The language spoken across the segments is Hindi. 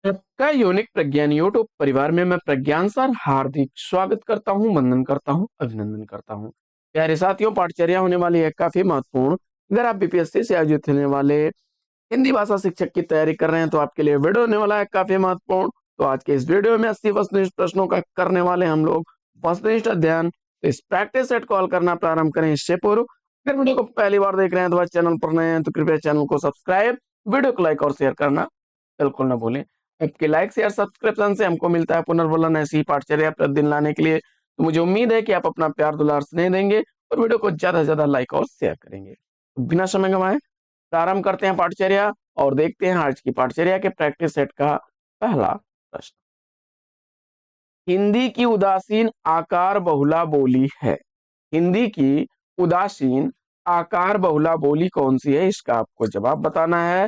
आपका यूनिक प्रज्ञान यूट्यूब परिवार में मैं प्रज्ञान सर हार्दिक स्वागत करता हूं, वंदन करता हूं, अभिनंदन करता हूं। प्यारे साथियों, पाठचर्या होने वाली है काफी महत्वपूर्ण। अगर आप बीपीएससी से आयोजित होने वाले हिंदी भाषा शिक्षक की तैयारी कर रहे हैं तो आपके लिए वीडियो होने वाला है काफी महत्वपूर्ण। तो आज के इस वीडियो में 80 वस्तुनिष्ठ प्रश्नों का करने वाले हम लोग वस्तुनिष्ठ अध्ययन। तो इस प्रैक्टिस सेट कॉल करना प्रारंभ करें इससे पूर्व। अगर वीडियो को पहली बार देख रहे हैं तो बस चैनल पर नए हैं तो कृपया चैनल को सब्सक्राइब, वीडियो को लाइक और शेयर करना बिल्कुल ना भूलें। आपके लाइक शेयर सब्सक्रिप्शन से हमको मिलता है पुनर्वलन ऐसी ही पाठचर्या प्रतिदिन लाने के लिए। तो मुझे उम्मीद है कि आप अपना प्यार दुलार स्नेह देंगे और वीडियो को ज्यादा से ज्यादा लाइक और शेयर करेंगे। तो बिना समय गंवाए प्रारंभ करते हैं पाठचर्या और देखते हैं आज की पाठचर्या के प्रैक्टिस सेट का पहला प्रश्न। हिंदी की उदासीन आकार बहुला बोली है। हिंदी की उदासीन आकार बहुला बोली कौन सी है, इसका आपको जवाब बताना है।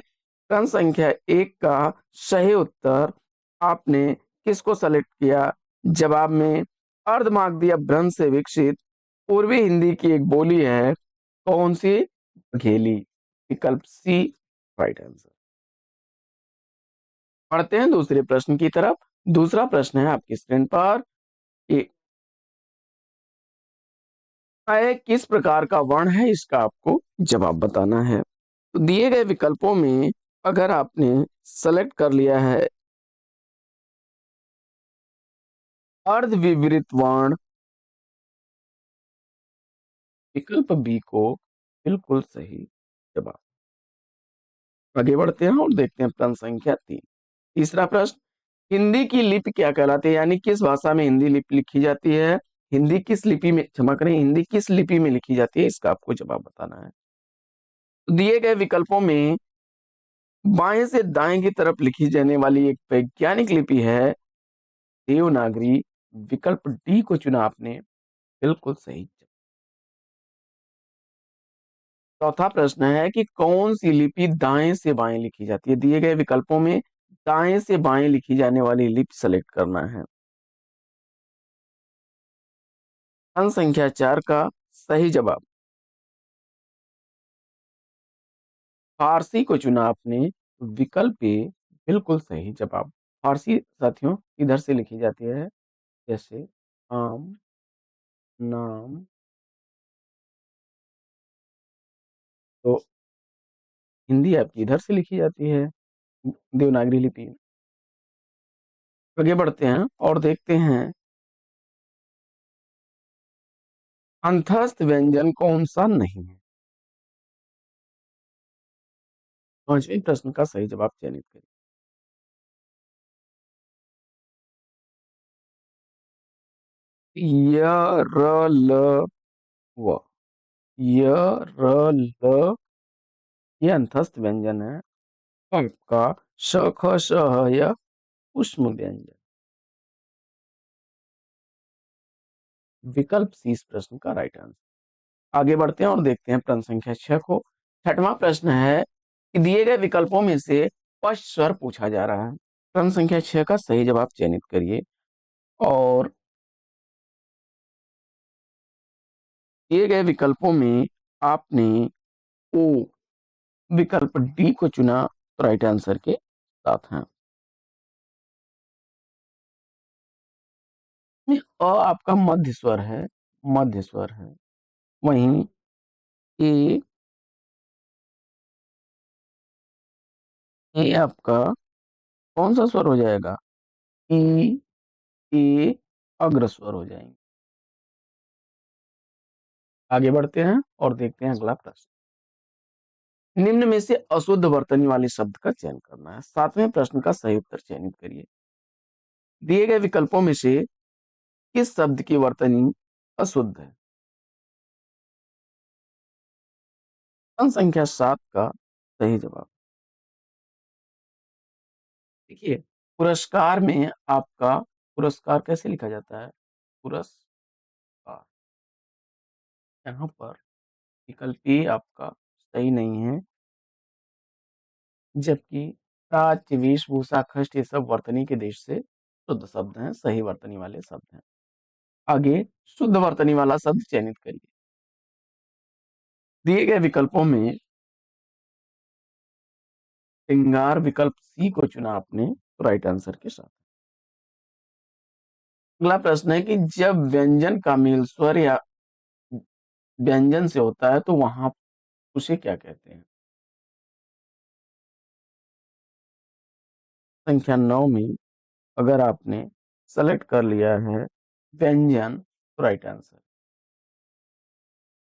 प्रश्न संख्या 1 का सही उत्तर आपने किसको सेलेक्ट किया? जवाब में अर्धमागधी अपभ्रंश से विकसित पूर्वी हिंदी की एक बोली है, कौन सी? बघेली। विकल्प सी राइट आंसर। पढ़ते हैं दूसरे प्रश्न की तरफ। दूसरा प्रश्न है आपकी स्क्रीन पर कि अय किस प्रकार का वर्ण है, इसका आपको जवाब बताना है। तो दिए गए विकल्पों में अगर आपने सेलेक्ट कर लिया है अर्धविपरीत वर्ण, विकल्प बी को बिल्कुल सही जवाब। आगे बढ़ते हैं और देखते हैं प्रश्न संख्या 3। तीसरा प्रश्न, हिंदी की लिपि क्या कहलाती है, यानी किस भाषा में हिंदी लिपि लिखी जाती है? हिंदी किस लिपि में, क्षमा करें, हिंदी किस लिपि में लिखी जाती है, इसका आपको जवाब बताना है। तो दिए गए विकल्पों में बाएं से दाएं की तरफ लिखी जाने वाली एक वैज्ञानिक लिपि है देवनागरी। विकल्प डी को चुना आपने, बिल्कुल सही। चौथा प्रश्न है कि कौन सी लिपि दाएं से बाएं लिखी जाती है? दिए गए विकल्पों में दाएं से बाएं लिखी जाने वाली लिपि सेलेक्ट करना है। प्रश्न संख्या 4 का सही जवाब फारसी को चुना आपने, विकल्प ए बिल्कुल सही जवाब। फारसी साथियों इधर से लिखी जाती है, जैसे आम, नाम। तो हिंदी आपकी इधर से लिखी जाती है, देवनागरी लिपि में। आगे बढ़ते हैं और देखते हैं अंतस्थ व्यंजन कौन सा नहीं है। पांचवें प्रश्न का सही जवाब चयनित करें। य र ल व, य र ल, ये अंतस्थ व्यंजन है। आपका श ख श ह य ऊष्म व्यंजन। विकल्प सी इस प्रश्न का राइट आंसर। आगे बढ़ते हैं और देखते हैं प्रश्न संख्या 6 को। छठवां प्रश्न है कि दिए गए विकल्पों में से स्पष्ट स्वर पूछा जा रहा है। प्रश्न संख्या 6 का सही जवाब चयनित करिए और दिए गए विकल्पों में आपने ओ विकल्प डी को चुना, तो राइट आंसर के साथ हैं। अ आपका मध्य स्वर है, मध्य स्वर है। वहीं ए, ए आपका कौन सा स्वर हो जाएगा? ई, ए अग्र स्वर हो जाएंगे। आगे बढ़ते हैं और देखते हैं अगला प्रश्न। निम्न में से अशुद्ध वर्तनी वाले शब्द का चयन करना है। सातवें प्रश्न का सही उत्तर चयनित करिए। दिए गए विकल्पों में से किस शब्द की वर्तनी अशुद्ध है? प्रश्न संख्या 7 का सही जवाब देखिए, पुरस्कार में आपका पुरस्कार कैसे लिखा जाता है? पुरस्कार। यहाँ पर विकल्प ए आपका सही नहीं है, जबकि प्राच्य, वेशभूषा, खष्ट ये सब वर्तनी के देश से शुद्ध शब्द हैं, सही वर्तनी वाले शब्द हैं। आगे शुद्ध वर्तनी वाला शब्द चयनित करिए। दिए गए विकल्पों में श्रृंगार विकल्प सी को चुना आपने तो राइट आंसर के साथ। अगला प्रश्न है कि जब व्यंजन का मेल स्वर या व्यंजन से होता है तो वहां उसे क्या कहते हैं? संख्या 9 में अगर आपने सेलेक्ट कर लिया है व्यंजन तो राइट आंसर।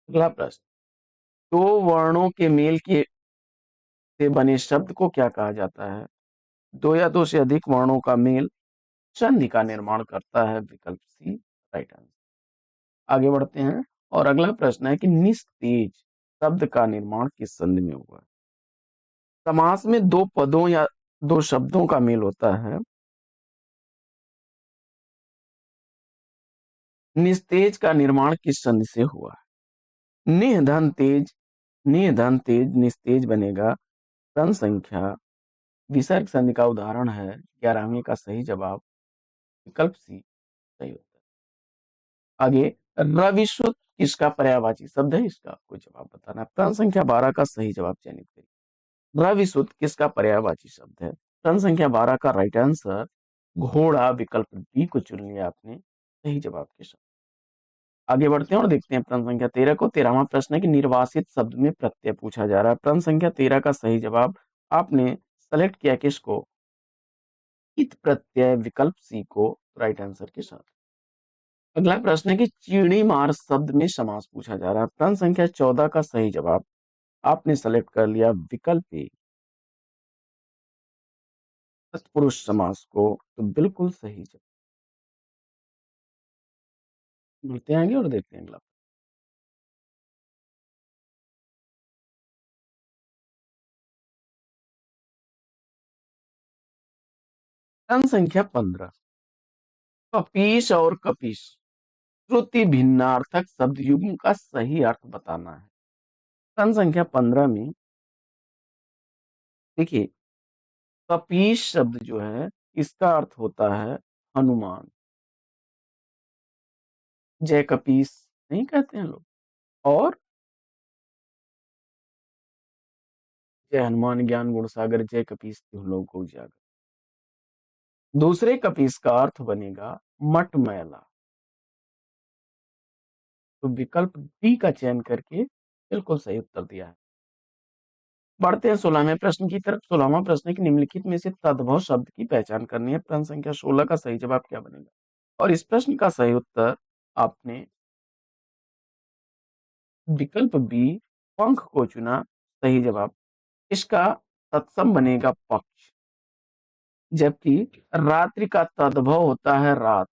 अगला प्रश्न, दो वर्णों के मेल के से बने शब्द को क्या कहा जाता है? दो या दो से अधिक वर्णों का मेल संधि का निर्माण करता है, विकल्प सी राइट आंसर। आगे बढ़ते हैं और अगला प्रश्न है कि निस्तेज शब्द का निर्माण किस संधि में हुआ है? समास में दो पदों या दो शब्दों का मेल होता है। निस्तेज का निर्माण किस संधि से हुआ है? निधन तेज, निधन तेज निस्तेज बनेगा। सन संख्या विसर्ग संधि का उदाहरण है 11वीं का सही जवाब विकल्प सी सही होता है। आगे, रविशुद्ध किसका पर्यायवाची शब्द है? इसका आपको जवाब बताना है। प्रश्न संख्या 12 का सही जवाब चयनित करिए। रविशुद्ध किसका पर्यायवाची शब्द है? प्रश्न संख्या 12 का राइट आंसर घोड़ा, विकल्प डी को चुन लिया आपने सही जवाब के साथ। आगे बढ़ते हैं और देखते हैं प्रश्न संख्या 13 को। 13वां प्रश्न है कि निर्वासित शब्द में प्रत्यय पूछा जा रहा है। प्रश्न संख्या 13 का सही जवाब आपने सेलेक्ट किया किसको? इत प्रत्यय, विकल्प सी को राइट आंसर के साथ। अगला प्रश्न है कि चीड़ी मार शब्द में समास पूछा जा रहा है। प्रश्न संख्या 14 का सही जवाब आपने सेलेक्ट कर लिया विकल्प ए, तत्पुरुष समास को, तो बिल्कुल सही जवाब। बढ़ते हैं आगे और देखते हैं अगला। प्रश्न संख्या 15, कपीश और कपीश श्रुति भिन्नार्थक शब्द युग्म का सही अर्थ बताना है। प्रश्न संख्या 15 में देखिए, कपीश शब्द जो है इसका अर्थ होता है हनुमान। जय कपीश नहीं कहते हैं लोग। और जय हनुमान ज्ञान गुण सागर, जय कपीस तिहुँ लोक उजागर। दूसरे कपीस का अर्थ बनेगा मटमैला। तो विकल्प डी का चयन करके बिल्कुल सही उत्तर दिया है। बढ़ते हैं 16वें प्रश्न की तरफ। 16वां प्रश्न है कि निम्नलिखित में से तद्भव शब्द की पहचान करनी है। प्रश्न संख्या 16 का सही जवाब क्या बनेगा? और इस प्रश्न का सही उत्तर आपने विकल्प बी पंख को चुना सही जवाब। इसका तत्सम बनेगा पक्ष, जबकि रात्रि का तद्भव होता है रात।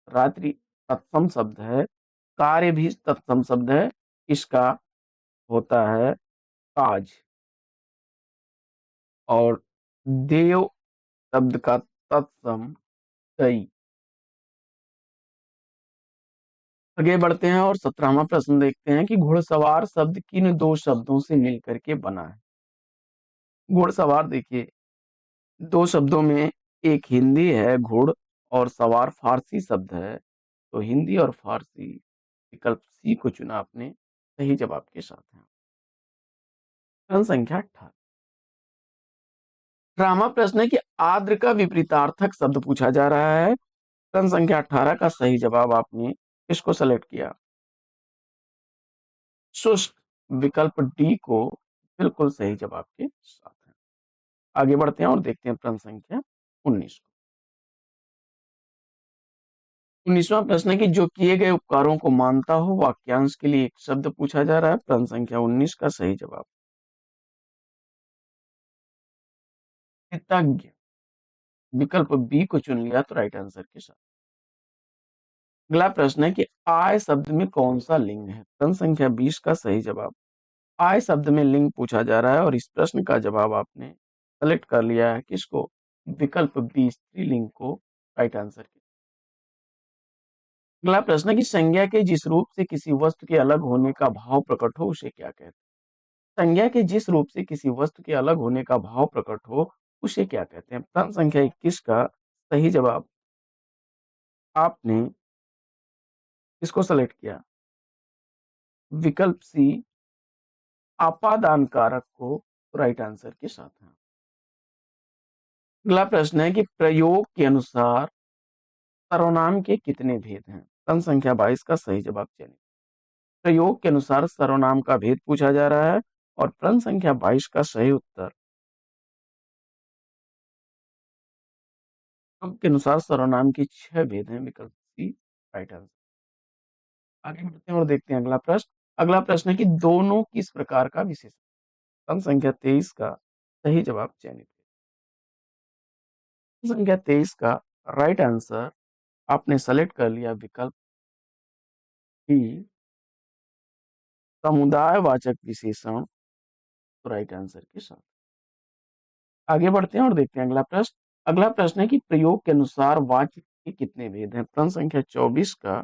रात्रि तत्सम शब्द है। कार्य भी तत्सम शब्द है। इसका होता है काज। और देव शब्द का तत्सम दई। आगे बढ़ते हैं और 17वां प्रश्न देखते हैं कि घुड़सवार शब्द किन दो शब्दों से मिलकर के बना है? घुड़सवार देखिए, दो शब्दों में एक हिंदी है घुड़, और सवार फारसी शब्द है। तो हिंदी और फारसी, विकल्प सी को चुना आपने सही जवाब के साथ है। प्रश्न संख्या 18, ड्रामा प्रश्न है कि आर्द्र का विपरीतार्थक शब्द पूछा जा रहा है। प्रश्न संख्या 18 का सही जवाब आपने इसको सेलेक्ट किया शुष्क, विकल्प डी को बिल्कुल सही जवाब के साथ है। आगे बढ़ते हैं और देखते हैं प्रश्न संख्या 19 को। 19वां प्रश्न है कि जो किए गए उपकारों को मानता हो वाक्यांश के लिए एक शब्द पूछा जा रहा है। प्रश्न संख्या 19 का सही जवाब कृतज्ञ, विकल्प बी को चुन लिया तो राइट आंसर के साथ। अगला प्रश्न है कि आय शब्द में कौन सा लिंग है? प्रश्न संख्या 20 का सही जवाब आय शब्द में लिंग पूछा जा रहा है, और इस प्रश्न का जवाब आपने सेलेक्ट कर लिया है किसको? विकल्प बी स्त्रीलिंग को राइट आंसर के। अगला प्रश्न है कि संज्ञा के जिस रूप से किसी वस्तु के अलग होने का भाव प्रकट हो उसे क्या कहते हैं? संज्ञा के जिस रूप से किसी वस्तु के अलग होने का भाव प्रकट हो उसे क्या कहते हैं? प्रश्न संख्या 21 का सही जवाब आपने इसको सेलेक्ट किया विकल्प सी, अपादान कारक को राइट आंसर के साथ है। अगला प्रश्न है कि प्रयोग के अनुसार सर्वनाम के कितने भेद हैं? प्रश्न संख्या 22 का सही जवाब चयनित। प्रयोग के अनुसार सर्वनाम का भेद पूछा जा रहा है और प्रश्न संख्या 22 का सही उत्तर प्रयोग के अनुसार सर्वनाम की 6 भेद हैं। विकल्प सी राइट आंसर। आगे बढ़ते हैं और देखते हैं अगला प्रश्न। अगला प्रश्न है कि दोनों किस प्रकार का विशेषण? प्रश्न संख्या 23 का सही जवाब चयनित। प्रश्न संख्या 23 का राइट आंसर आपने सेलेक्ट कर लिया विकल्प बी समुदायवाचक विशेषण राइट आंसर के साथ। आगे बढ़ते हैं और देखते हैं अगला प्रश्न। अगला प्रश्न है कि प्रयोग के अनुसार वाक्य के कितने भेद हैं? प्रश्न संख्या 24 का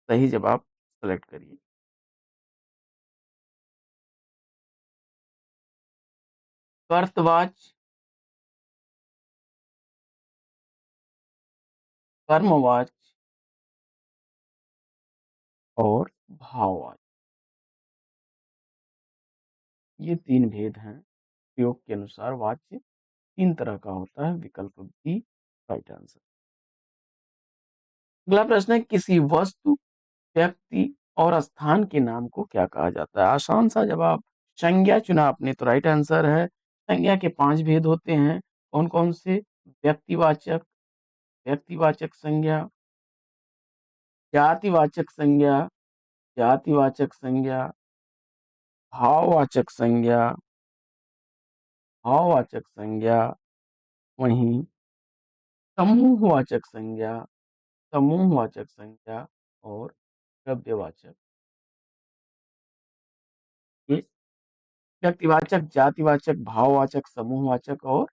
सही जवाब सेलेक्ट करिए। कर्तवाच्य, कर्मवाच्य और भाववाच्य, ये 3 भेद हैं। प्रयोग के अनुसार वाच्य 3 तरह का होता है। विकल्प बी राइट आंसर। अगला प्रश्न है किसी वस्तु, व्यक्ति और स्थान के नाम को क्या कहा जाता है? आसान सा जवाब संज्ञा चुना आपने तो राइट आंसर है। संज्ञा के 5 भेद होते हैं। कौन कौन से? व्यक्तिवाचक, व्यक्तिवाचक संज्ञा, जातिवाचक संज्ञा, जातिवाचक संज्ञा, भाववाचक संज्ञा, भाववाचक संज्ञा, वहीं समूहवाचक संज्ञा, समूहवाचक संज्ञा और द्रव्यवाचक। ये व्यक्तिवाचक, जातिवाचक, भाववाचक, समूहवाचक और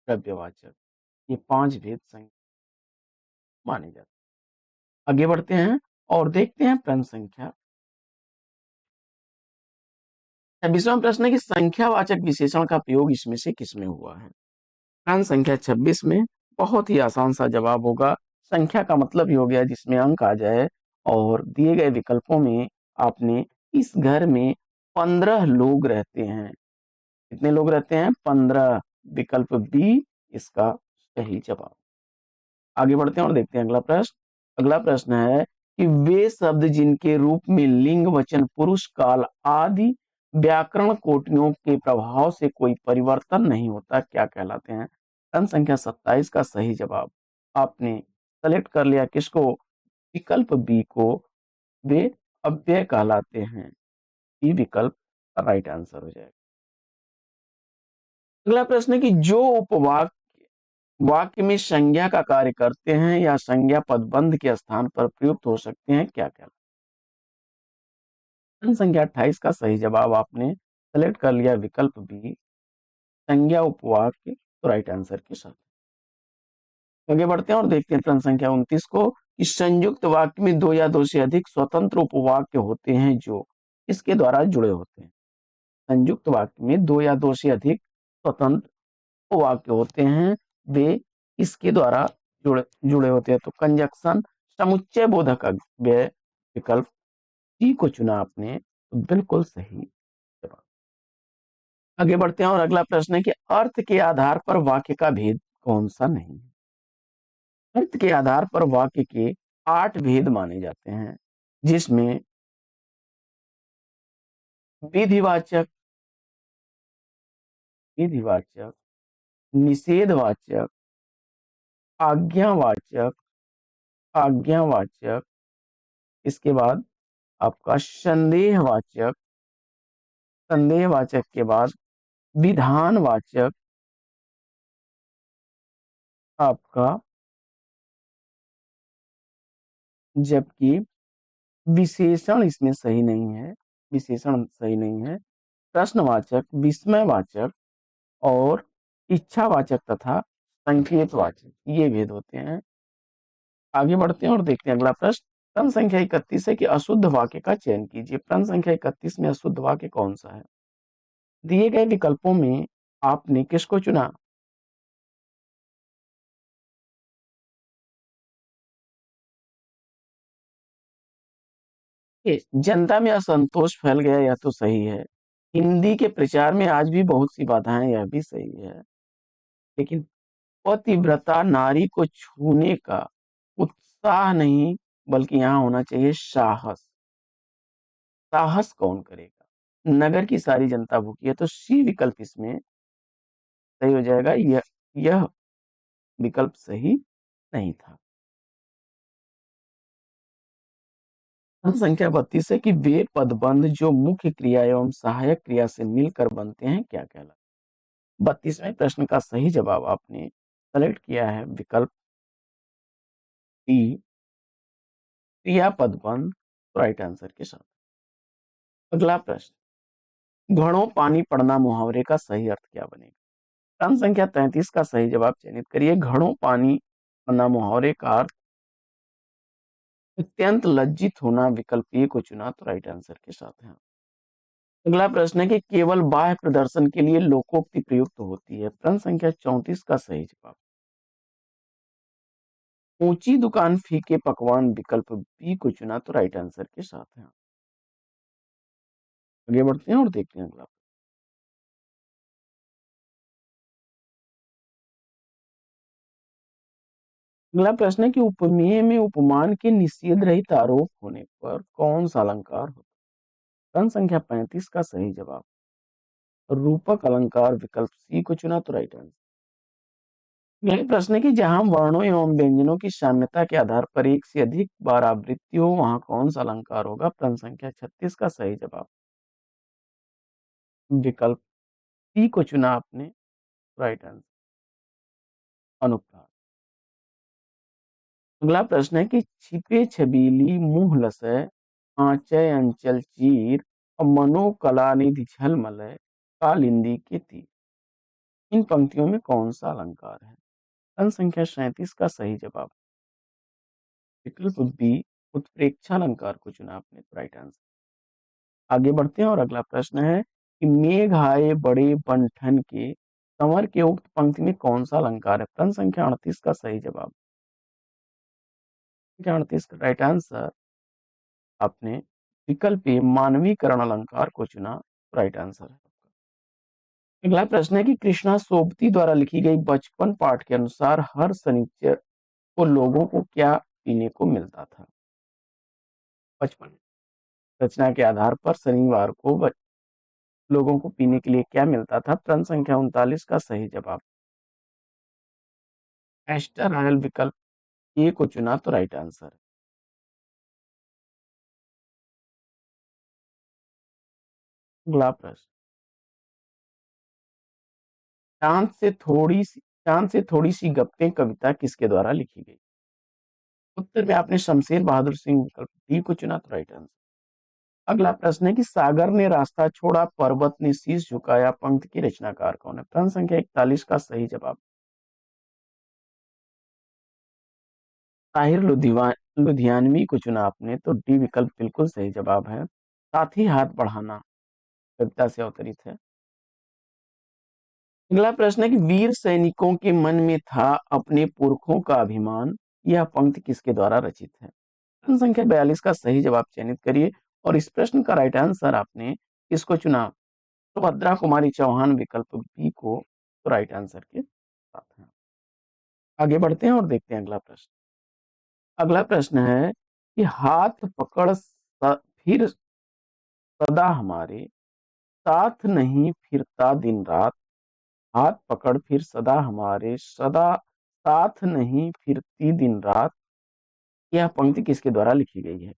द्रव्यवाचक, ये 5 भेद संज्ञा माने जाते हैं। आगे बढ़ते हैं और देखते हैं प्रश्न संख्या 26वां प्रश्न है कि संख्यावाचक विशेषण का प्रयोग इसमें से किसमें हुआ है? प्रश्न संख्या 26 में बहुत ही आसान सा जवाब होगा। संख्या का मतलब ही हो गया जिसमें अंक आ जाए और दिए गए विकल्पों में आपने इस घर में 15 लोग रहते हैं। कितने लोग रहते हैं? 15। विकल्प बी इसका सही जवाब। आगे बढ़ते हैं और देखते हैं अगला प्रश्न। अगला प्रश्न है कि वे शब्द जिनके रूप में लिंग, वचन, पुरुष काल आदि व्याकरण कोटियों के प्रभाव से कोई परिवर्तन नहीं होता क्या कहलाते हैं? प्रश्न संख्या 27 का सही जवाब आपने सेलेक्ट कर लिया किसको? विकल्प बी को। वे अव्यय कहलाते हैं। ई विकल्प राइट आंसर हो जाएगा। अगला प्रश्न है कि जो उपवाक वाक्य में संज्ञा का कार्य करते हैं या संज्ञा पदबंध के स्थान पर प्रयुक्त हो सकते हैं क्या क्या? प्रश्न संख्या 28 का सही जवाब आपने सेलेक्ट कर लिया विकल्प बी संज्ञा उपवाक्य तो राइट आंसर के साथ। आगे बढ़ते हैं और देखते हैं प्रश्न संख्या 29 को कि संयुक्त वाक्य में 2 या 2 से अधिक स्वतंत्र उपवाक्य होते हैं जो इसके द्वारा जुड़े होते हैं। संयुक्त वाक्य में 2 या 2 से अधिक स्वतंत्र वाक्य होते हैं, वे इसके द्वारा जुड़े जुड़े होते हैं। तो कंजक्शन, समुच्चय बोधक अव्यय, विकल्प सी को चुना आपने तो बिल्कुल सही जवाब। आगे बढ़ते हैं और अगला प्रश्न है कि अर्थ के आधार पर वाक्य का भेद कौन सा नहीं है? अर्थ के आधार पर वाक्य के 8 भेद माने जाते हैं जिसमें विधिवाचक, विधिवाचक, निषेधवाचक, आज्ञावाचक, आज्ञावाचक, इसके बाद आपका संदेहवाचक, संदेहवाचक के बाद विधानवाचक, आपका जबकि विशेषण इसमें सही नहीं है, विशेषण सही नहीं है। प्रश्नवाचक, विस्मयवाचक और इच्छावाचक तथा संकेतवाचक ये भेद होते हैं। आगे बढ़ते हैं और देखते हैं अगला प्रश्न। प्रश्न संख्या 31 है कि अशुद्ध वाक्य का चयन कीजिए। प्रश्न संख्या 31 में अशुद्ध वाक्य कौन सा है? दिए गए विकल्पों में आपने किसको चुना? जनता में असंतोष फैल गया यह तो सही है। हिंदी के प्रचार में आज भी बहुत सी बाधाएं यह भी सही है। लेकिन पतिव्रता नारी को छूने का उत्साह नहीं, बल्कि यहाँ होना चाहिए साहस। साहस कौन करेगा? नगर की सारी जनता भूखी है, तो सी विकल्प इसमें सही हो जाएगा। यह विकल्प सही नहीं था। प्रश्न संख्या 32 है कि वे पदबंध जो मुख्य क्रिया एवं सहायक क्रिया से मिलकर बनते हैं क्या कहलाते हैं? 32वें प्रश्न का सही जवाब आपने सेलेक्ट किया है विकल्प बी, क्रिया पदबंध राइट आंसर के साथ। अगला प्रश्न, घड़ों पानी पड़ना मुहावरे का सही अर्थ क्या बनेगा? प्रश्न संख्या 33 का सही जवाब चयनित करिए। घड़ों पानी पड़ना मुहावरे का अर्थ अत्यंत लज्जित होना, विकल्प ए को चुना तो राइट आंसर के साथ है। अगला प्रश्न है कि केवल बाह्य प्रदर्शन के लिए लोकोक्ति प्रयुक्त होती है। प्रश्न संख्या 34 का सही जवाब ऊंची दुकान फीके पकवान, विकल्प बी को चुना तो राइट आंसर के साथ है। आगे बढ़ते हैं और देखते हैं अगला। अगला प्रश्न है कि उपमेय में उपमान के निषेध रहित आरोप होने पर कौन सा अलंकार होता है? प्रश्न संख्या 35 का सही जवाब रूपक अलंकार, विकल्प सी को चुना तो राइट आंसर। यह प्रश्न है कि जहां वर्णों एवं व्यंजनों की साम्यता के आधार पर एक से अधिक बार आवृत्ति हो, वहां कौन सा अलंकार होगा? प्रश्न संख्या 36 का सही जवाब विकल्प सी को चुना आपने राइट आंसर, अनुप्रास। अगला प्रश्न है कि छिपे छबीली मुंह लसय आंचय अंचल चीर और मनोकला निधि झलमलय कालिंदी के तीर, इन पंक्तियों में कौन सा अलंकार है? प्रश्न संख्या 37 का सही जवाब विकल्प बी, उत्प्रेक्षा अलंकार को चुना आपने राइट आंसर। आगे बढ़ते हैं और अगला प्रश्न है कि मेघ आए बड़े बंठन के संवर के उक्त पंक्ति में कौन सा अलंकार है? प्रश्न संख्या 38 का सही जवाब 38 का राइट आंसर आपने विकल्प ए मानवीकरण अलंकार को चुना राइट आंसर है। अगला प्रश्न है कि कृष्णा सोबती द्वारा लिखी गई बचपन पाठ के अनुसार हर शनिचर को लोगों को क्या पीने को मिलता था? बचपन रचना के आधार पर शनिवार को लोगों को पीने के लिए क्या मिलता था? प्रश्न संख्या 39 का सही जवाब एस्टर ऑयल, विकल्प ए को चुना तो राइट आंसर। अगला प्रश्न, चांद से थोड़ी सी गप्पे कविता किसके द्वारा लिखी गई? उत्तर में आपने शमशेर बहादुर सिंह, विकल्प डी को चुना तो राइट आंसर। अगला प्रश्न है कि सागर ने रास्ता छोड़ा पर्वत ने शीश झुकाया पंक्ति की रचनाकार कौन है? प्रश्न संख्या 41 का सही जवाब ताहिर लुधियानवी को चुना आपने तो डी विकल्प बिल्कुल सही जवाब है। साथ ही हाथ बढ़ाना कविता से अवतरित है। अगला प्रश्न है कि वीर सैनिकों के मन में था अपने पुरखों का अभिमान, यह पंक्ति किसके द्वारा रचित है? प्रश्न संख्या 42 का सही जवाब चयनित करिए और इस प्रश्न का राइट आंसर आपने किसको चुना? सुभद्रा कुमारी चौहान, विकल्प बी को तो राइट आंसर के साथ है। आगे बढ़ते हैं और देखते हैं अगला प्रश्न। अगला प्रश्न है कि हाथ पकड़ फिर सदा हमारे साथ नहीं फिरता दिन रात, हाथ पकड़ फिर सदा हमारे सदा साथ नहीं फिरती दिन रात, यह पंक्ति किसके द्वारा लिखी गई है?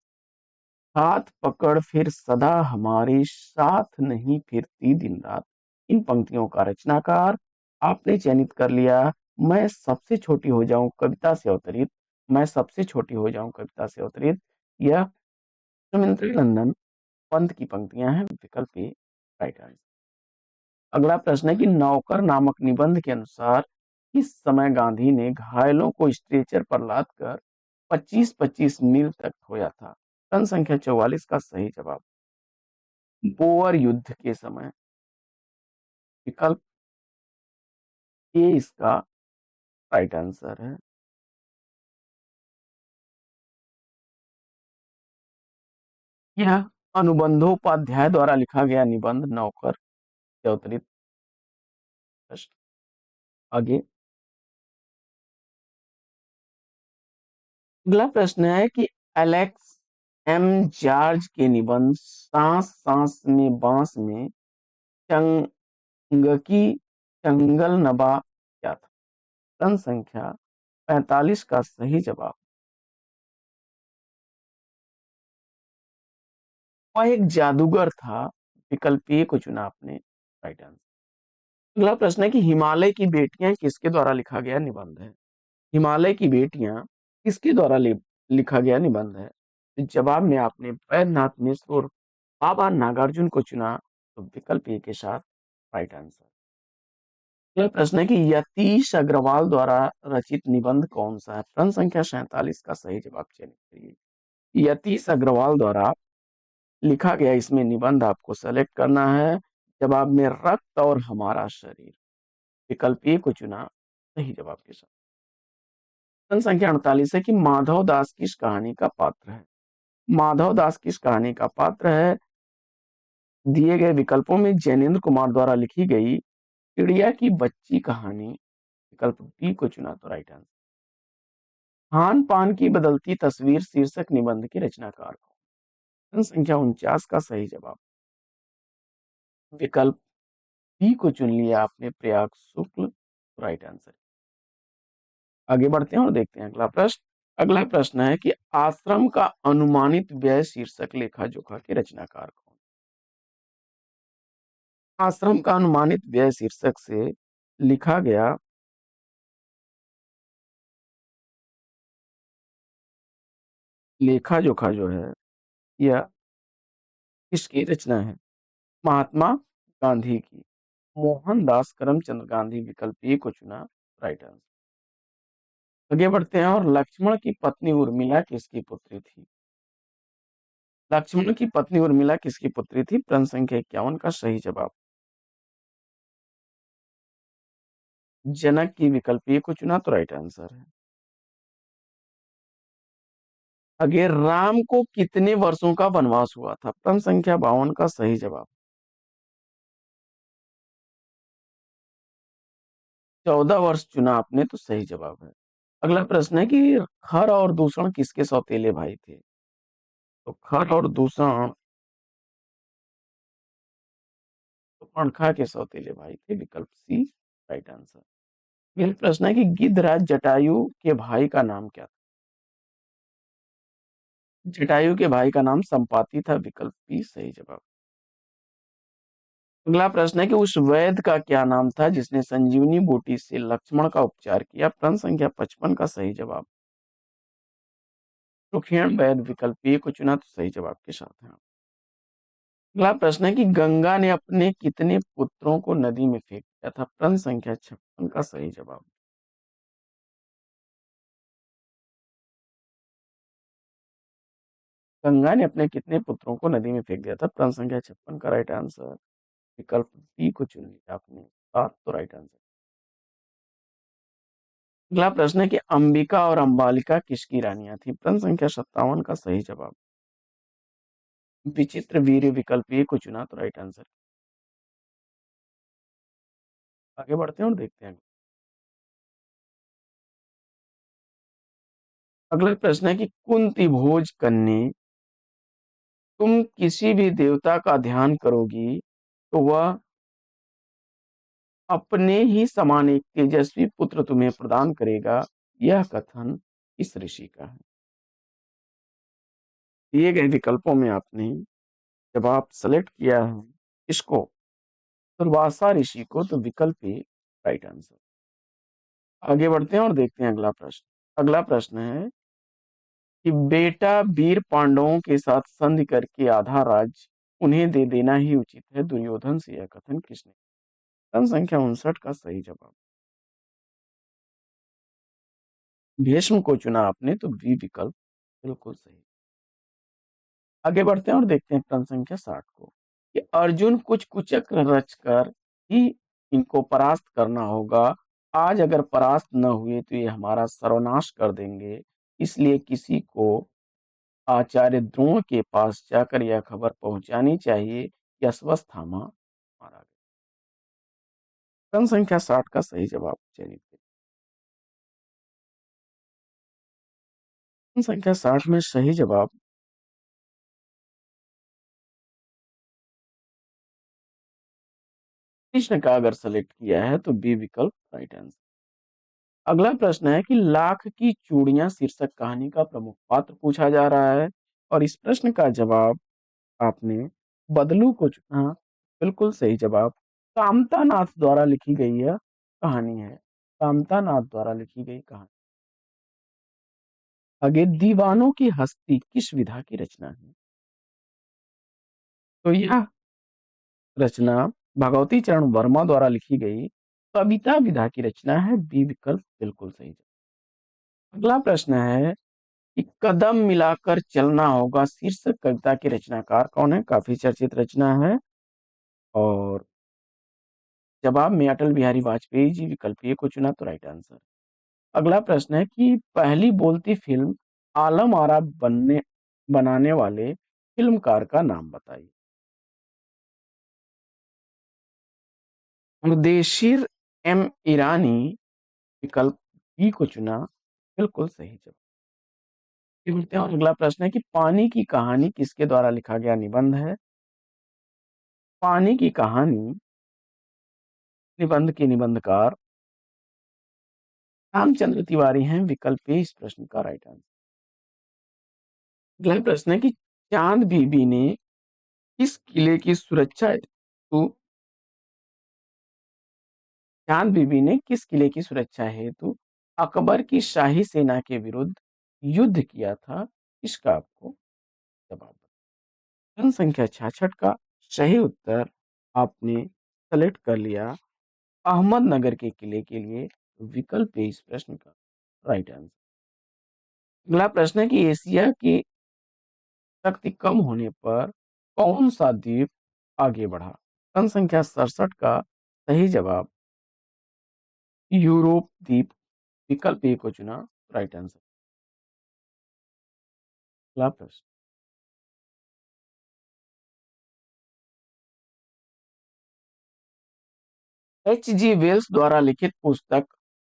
हाथ पकड़ फिर सदा हमारे साथ नहीं फिरती दिन रात, इन पंक्तियों का रचनाकार आपने चयनित कर लिया। मैं सबसे छोटी हो जाऊं कविता से अवतरित, मैं सबसे छोटी हो जाऊं कविता से अवतरित, यह सुमित्रा नंदन पंत की पंक्तियां हैं, विकल्प ए राइट आंसर। अगला प्रश्न है कि नौकर नामक निबंध के अनुसार किस समय गांधी ने घायलों को स्ट्रेचर पर लादकर 25-25 मील तक ढोया था? प्रश्न संख्या 44 का सही जवाब बोअर युद्ध के समय, विकल्प ए इसका राइट आंसर है। यह अनुबंधोपाध्याय द्वारा लिखा गया निबंध नौकर के अवतरित प्रश्न। आगे अगला प्रश्न है कि एलेक्स एम जॉर्ज के निबंध सांस सांस में बांस में चंगकी चंगल नबा क्या था? प्रश्न संख्या 45 का सही जवाब, वह एक जादूगर था। विकल्प ए को चुना आपने, राइट आंसर। अगला प्रश्न है कि हिमालय की बेटियां किसके द्वारा लिखा गया निबंध है? हिमालय की बेटियां किसके द्वारा लिखा गया निबंध है? तो जवाब में आपने वैद्यनाथ मिश्र और बाबा नागार्जुन को चुना, तो विकल्प ए के साथ राइट आंसर। अगला प्रश्न है कि यतीश अग्रवाल द्वारा रचित निबंध कौन सा है? प्रश्न संख्या 47 का सही जवाब चयनित करिए। यतीश अग्रवाल द्वारा लिखा गया इसमें निबंध आपको सेलेक्ट करना है। जवाब में रक्त और हमारा शरीर, विकल्प ए को चुना सही जवाब के साथ। प्रश्न संख्या 48 है कि माधव दास किस कहानी का पात्र है? माधव दास किस कहानी का पात्र है? दिए गए विकल्पों में जैनेन्द्र कुमार द्वारा लिखी गई चिड़िया की बच्ची कहानी, विकल्प बी को चुना, तो राइट आंसर। खान पान की बदलती तस्वीर शीर्षक निबंध के रचनाकार कौन? प्रश्न संख्या 49 का सही जवाब, विकल्प बी को चुन लिया आपने, प्रयाग शुक्ल, राइट आंसर। आगे बढ़ते हैं और देखते हैं अगला प्रश्न। अगला प्रश्न है कि आश्रम का अनुमानित व्यय शीर्षक लेखा जोखा के रचनाकार कौन? आश्रम का अनुमानित व्यय शीर्षक से लिखा गया लेखा जोखा जो है यह किसकी रचना है? महात्मा गांधी की। मोहनदास करमचंद गांधी, विकल्प ए को चुना, राइट आंसर। आगे बढ़ते हैं और लक्ष्मण की पत्नी उर्मिला किसकी पुत्री थी? लक्ष्मण की पत्नी उर्मिला किसकी पुत्री थी? प्रश्न संख्या 51 का सही जवाब, जनक की, विकल्प ए को चुना, तो राइट आंसर है। आगे, राम को कितने वर्षों का वनवास हुआ था? प्रश्न संख्या 52 का सही जवाब, 14 वर्ष चुना आपने, तो सही जवाब है। अगला प्रश्न है कि खर और दूषण किसके सौतेले भाई थे? तो खर और दूषण सुपर्णखा के सौतेले भाई थे, विकल्प सी राइट आंसर। यह प्रश्न है कि गिद्धराज जटायु के भाई का नाम क्या था? जटायु के भाई का नाम संपाति था, विकल्प बी सही जवाब। अगला प्रश्न है कि उस वैद्य का क्या नाम था जिसने संजीवनी बूटी से लक्ष्मण का उपचार किया? प्रश्न संख्या 55 का सही जवाब, सुखेण वैद्य, विकल्प बी को चुना, तो सही जवाब के साथ है। अगला प्रश्न है कि गंगा ने अपने कितने पुत्रों को नदी में फेंक दिया था? प्रश्न संख्या 56 का सही जवाब, गंगा ने अपने कितने पुत्रों को नदी में फेंक दिया था? प्रश्न संख्या 56 का राइट आंसर, विकल्प बी को चुन लिया आपने, 7 तो राइट आंसर। अगला प्रश्न है कि अंबिका और अंबालिका किसकी रानियां थी? प्रश्न संख्या 57 का सही जवाब, विचित्र वीर्य, विकल्प ए को चुना, तो राइट आंसर। आगे बढ़ते हैं और देखते हैं। अगला प्रश्न है कि कुंती भोज कन्या, तुम किसी भी देवता का ध्यान करोगी तो वह अपने ही समान एक तेजस्वी पुत्र तुम्हें प्रदान करेगा, यह कथन इस ऋषि का है। दिए गए विकल्पों में आपने जवाब सेलेक्ट किया है इसको, दुर्वासा ऋषि को, तो विकल्प ए राइट आंसर। आगे बढ़ते हैं और देखते हैं अगला प्रश्न। अगला प्रश्न है कि बेटा वीर पांडवों के साथ संधि करके आधा राज्य उन्हें दे देना ही उचित है, दुर्योधन से यह कथन किसने? प्रश्न संख्या 59 का सही जवाब, भीष्म को चुना आपने, तो बी विकल्प बिल्कुल सही। आगे बढ़ते हैं और देखते हैं प्रश्न संख्या 60 को कि अर्जुन कुछ कुचक रचकर ही इनको परास्त करना होगा, आज अगर परास्त न हुए तो ये हमारा सर्वनाश कर देंगे, इसलिए किसी को आचार्य द्रोण के पास जाकर यह खबर पहुंचानी चाहिए कि अश्वत्थामा मारा गया। प्रश्न संख्या 60 का सही जवाब चयनित करें। संख्या 60 में सही जवाब कृष्ण का अगर सेलेक्ट किया है तो बी विकल्प राइट आंसर। अगला प्रश्न है कि लाख की चूड़ियां शीर्षक कहानी का प्रमुख पात्र पूछा जा रहा है और इस प्रश्न का जवाब आपने बदलू को चुना। बिल्कुल सही जवाब कामतानाथ द्वारा लिखी गई यह कहानी है। कामतानाथ द्वारा लिखी गई कहानी। आगे दीवानों की हस्ती किस विधा की रचना है? तो यह रचना भगवती चरण वर्मा द्वारा लिखी गई कविता विधा की रचना है। बी विकल्प बिल्कुल सही जवाब। अगला प्रश्न है कि कदम मिलाकर चलना होगा शीर्षक कविता के रचनाकार कौन है? काफी चर्चित रचना है और जवाब में अटल बिहारी वाजपेयी जी विकल्प ए को चुना तो राइट आंसर। अगला प्रश्न है कि पहली बोलती फिल्म आलम आरा बनने बनाने वाले फिल्मकार का नाम बताइए। मुदेशिर एम ईरानी विकल्प बी को चुना। बिल्कुल सही जवाब। आगे बढ़ते हैं और अगला प्रश्न है कि पानी की कहानी किसके द्वारा लिखा गया निबंध है? पानी की कहानी निबंध के निबंधकार रामचंद्र तिवारी हैं। विकल्प ए इस प्रश्न का राइट आंसर। अगला प्रश्न है कि चांद बीबी ने किस किले की सुरक्षा हेतु चांद बीबी ने किस किले की सुरक्षा हेतु अकबर की शाही सेना के विरुद्ध युद्ध किया था? इसका आपको जवाब। प्रश्न संख्या 66 का सही उत्तर आपने सेलेक्ट कर लिया अहमदनगर के किले के लिए। विकल्प ए इस प्रश्न का राइट आंसर। अगला प्रश्न है कि एशिया की शक्ति कम होने पर कौन सा द्वीप आगे बढ़ा? प्रश्न संख्या 67 का सही जवाब यूरोप द्वीप। विकल्प ए को चुना राइट आंसर। अगला प्रश्न एच जी वेल्स द्वारा लिखित पुस्तक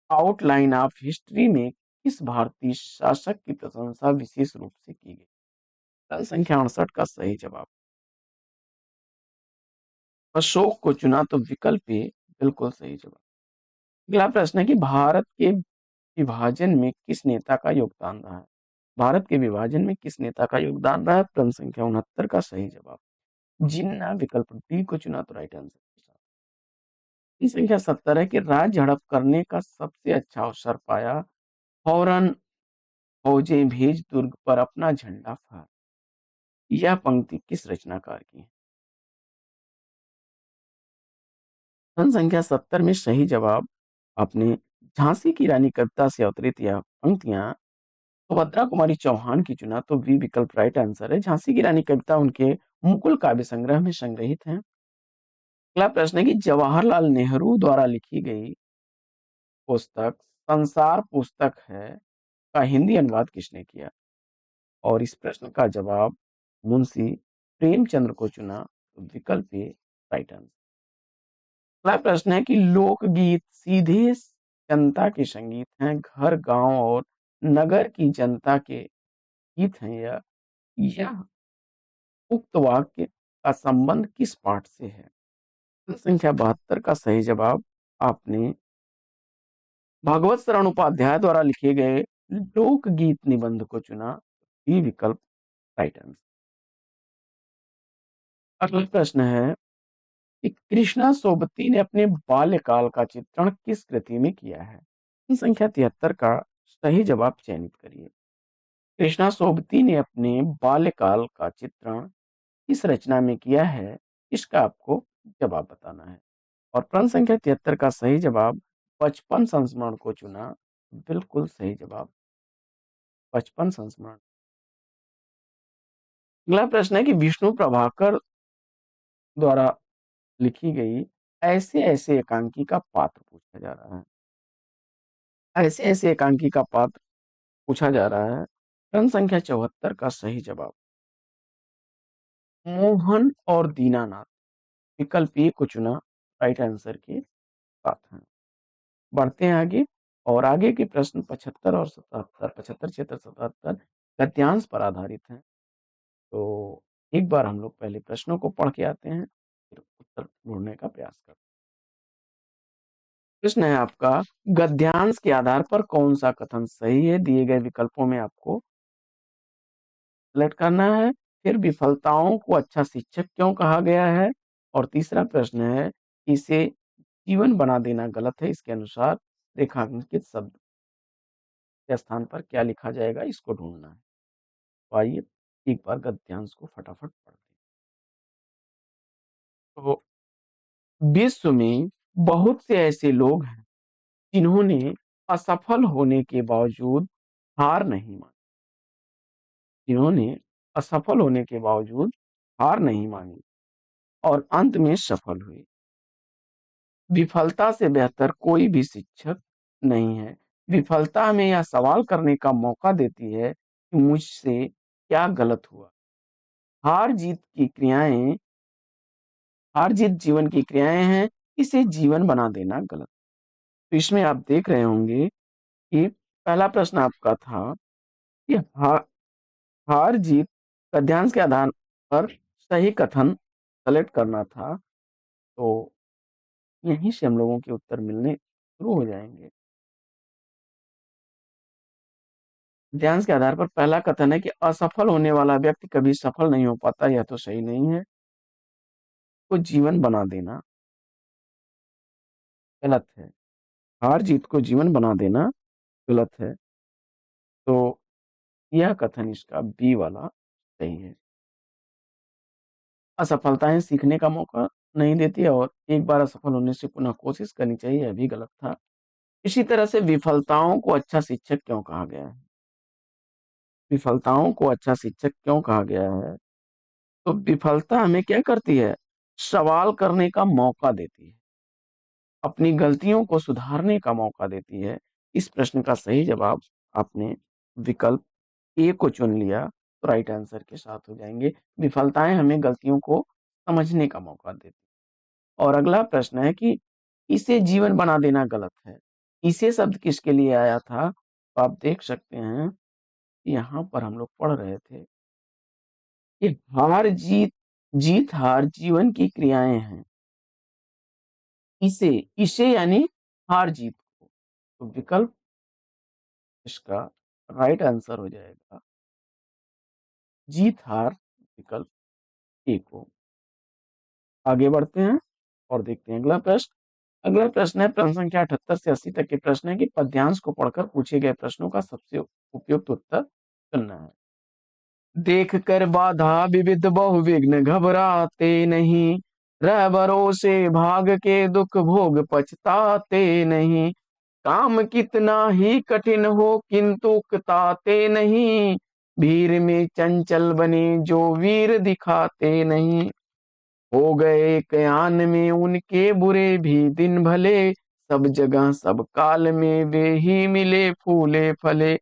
आउटलाइन ऑफ हिस्ट्री में किस भारतीय शासक की प्रशंसा विशेष रूप से की गई? प्रश्न संख्या 68 का सही जवाब अशोक को चुना तो विकल्प ए बिल्कुल सही जवाब। अगला प्रश्न है कि भारत के विभाजन में किस नेता का योगदान रहा है? भारत के विभाजन में किस नेता का योगदान रहा है? प्रश्न संख्या 69 का सही जवाब जिन्ना विकल्प डी को चुना तो राइट आंसर। प्रश्न संख्या 70 है कि राज्य हड़प करने का सबसे अच्छा अवसर पाया फौरन फौजें भेज दुर्ग पर अपना झंडा फहरा। यह पंक्ति किस रचनाकार की है? प्रश्न संख्या 70 में सही जवाब आपने झांसी की रानी कविता से अवतरित यह पंक्तियां सुभद्रा कुमारी चौहान की चुना तो वी विकल्प राइट आंसर है। झांसी की रानी कविता उनके मुकुल काव्य संग्रह में संग्रहित है। अगला प्रश्न है कि जवाहरलाल नेहरू द्वारा लिखी गई पुस्तक संसार पुस्तक है का हिंदी अनुवाद किसने किया? और इस प्रश्न का जवाब मुंशी प्रेमचंद्र को चुना तो विकल्प ए राइट आंसर। अगला प्रश्न है कि लोकगीत सीधे जनता के संगीत हैं घर गांव और नगर की जनता के गीत हैं यह उक्त वाक्य का संबंध किस पाठ से है? प्रश्न संख्या 72 का सही जवाब आपने भागवत शरण उपाध्याय द्वारा लिखे गए लोकगीत निबंध को चुना। ये विकल्प राइट आंसर। अगला प्रश्न है कि कृष्णा सोबती ने अपने बाल्यकाल का चित्रण किस कृति में किया है? प्रश्न संख्या 73 का सही जवाब चयनित करिए। कृष्णा सोबती ने अपने बाल्यकाल का चित्रण किस रचना में किया है? इसका आपको जवाब बताना है और प्रश्न संख्या 73 का सही जवाब 55 संस्मरण को चुना। बिल्कुल सही जवाब 55 संस्मरण। अगला प्रश्न है कि विष्णु प्रभाकर द्वारा लिखी गई ऐसे ऐसे एकांकी का पात्र पूछा जा रहा है। ऐसे ऐसे एकांकी का पात्र पूछा जा रहा है। प्रश्न संख्या 74 का सही जवाब मोहन और दीनानाथ। विकल्प ए को चुना राइट आंसर के साथ हैं। बढ़ते हैं आगे और आगे के प्रश्न 75 और 77 75 76 77 गद्यांश पर आधारित हैं। तो एक बार हम लोग पहले प्रश्नों को पढ़ के आते हैं, फिर उत्तर ढूंढने का प्रयास करते हैं। प्रश्न है आपका, गद्यांश के आधार पर कौन सा कथन सही है? दिए गए विकल्पों में आपको सेलेक्ट करना है। फिर विफलताओं को अच्छा शिक्षक क्यों कहा गया है? और तीसरा प्रश्न है, इसे जीवन बना देना गलत है, इसके अनुसार रेखांकित शब्द के स्थान पर क्या लिखा जाएगा, इसको ढूंढना है। तो आइए एक बार गद्यांश को फटाफट पढ़ते हैं। तो विश्व में बहुत से ऐसे लोग हैं जिन्होंने असफल होने के बावजूद हार नहीं मानी, जिन्होंने असफल होने के बावजूद हार नहीं मानी और अंत में सफल हुए। विफलता से बेहतर कोई भी शिक्षक नहीं है। विफलता हमें यह सवाल करने का मौका देती है कि मुझसे क्या गलत हुआ। हार जीत की क्रियाएं हार जीत जीवन की क्रियाएं हैं, इसे जीवन बना देना गलत। तो इसमें आप देख रहे होंगे कि पहला प्रश्न आपका था कि हार जीत गद्यांश के आधार पर सही कथन सेलेक्ट करना था। तो यहीं से हम लोगों के उत्तर मिलने शुरू हो जाएंगे। गद्यांश के आधार पर पहला कथन है कि असफल होने वाला व्यक्ति कभी सफल नहीं हो पाता, यह तो सही नहीं है। को जीवन बना देना गलत है। हार जीत को जीवन बना देना गलत है। तो यह कथन इसका बी वाला सही है। असफलताएं सीखने का मौका नहीं देती और एक बार असफल होने से पुनः कोशिश करनी चाहिए, यह भी गलत था। इसी तरह से विफलताओं को अच्छा शिक्षक क्यों कहा गया है? विफलताओं को अच्छा शिक्षक क्यों कहा गया है? तो विफलता हमें क्या करती है? सवाल करने का मौका देती है, अपनी गलतियों को सुधारने का मौका देती है। इस प्रश्न का सही जवाब आपने विकल्प ए को चुन लिया, तो राइट आंसर के साथ हो जाएंगे। विफलताएं हमें गलतियों को समझने का मौका देती है। और अगला प्रश्न है कि इसे जीवन बना देना गलत है। इसे शब्द किसके लिए आया था? तो आप देख सकते हैं, यहाँ पर हम लोग पढ़ रहे थे कि हार जीत, जीत हार जीवन की क्रियाएं हैं। इसे इसे यानी हार जीत को। तो विकल्प इसका राइट आंसर हो जाएगा जीत हार, विकल्प ए को। आगे बढ़ते हैं और देखते हैं अगला प्रश्न। अगला प्रश्न है प्रश्न संख्या 78 से 80 तक के प्रश्न है कि पद्यांश को पढ़कर पूछे गए प्रश्नों का सबसे उपयुक्त उत्तर चुनना है। देख कर बाधा विविध बहुविघ्न घबराते नहीं, रह भरोसे भाग के दुख भोग पछताते नहीं। काम कितना ही कठिन हो किंतु उकताते नहीं, भीड़ में चंचल बने जो वीर दिखाते नहीं। हो गए कयान में उनके बुरे भी दिन भले, सब जगह सब काल में वे ही मिले फूले फले।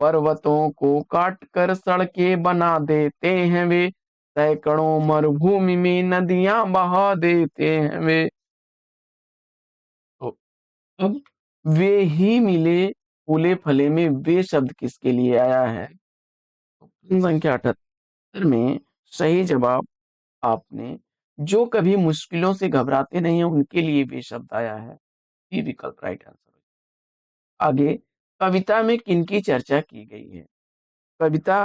पर्वतों को काट कर सड़कें बना देते हैं वे, सैकड़ों मरुभूमि में नदियां बहा देते हैं वे। तो अब वे ही मिले फूले फले में वे शब्द किसके लिए आया है? प्रश्न संख्या 78 में सही जवाब आपने जो कभी मुश्किलों से घबराते नहीं है उनके लिए वे शब्द आया है, ये विकल्प राइट आंसर है। आगे कविता में किनकी चर्चा की गई है? कविता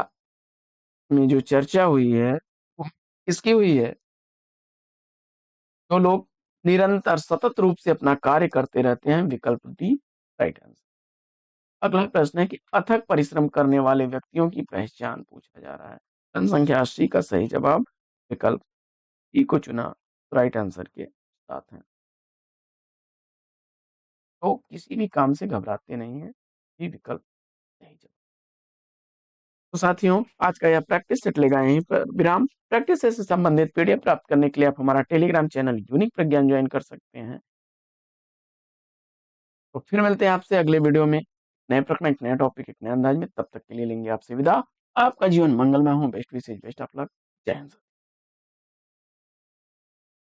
में जो चर्चा हुई है वो किसकी हुई है? जो लोग निरंतर सतत रूप से अपना कार्य करते रहते हैं, विकल्प डी राइट आंसर। अगला प्रश्न है कि अथक परिश्रम करने वाले व्यक्तियों की पहचान पूछा जा रहा है। प्रश्न संख्या 80 का सही जवाब विकल्प ई को चुना, राइट आंसर के साथ है। तो किसी भी काम से घबराते नहीं है, ये विकल्प नहीं जवाब। तो साथियों, आज का यह प्रैक्टिस सेट लेगा यहीं पर विराम। प्रैक्टिस से संबंधित पीडीएफ प्राप्त करने के लिए आप हमारा टेलीग्राम चैनल यूनिक प्रज्ञान ज्वाइन कर सकते हैं। तो फिर मिलते हैं आपसे अगले वीडियो में नए प्रश्न, एक नया टॉपिक, एक नए अंदाज में। तब तक के लिए लेंगे आपसे विदा। आपका जीवन मंगलमय हो। Best wishes, best of luck. जय हिंद।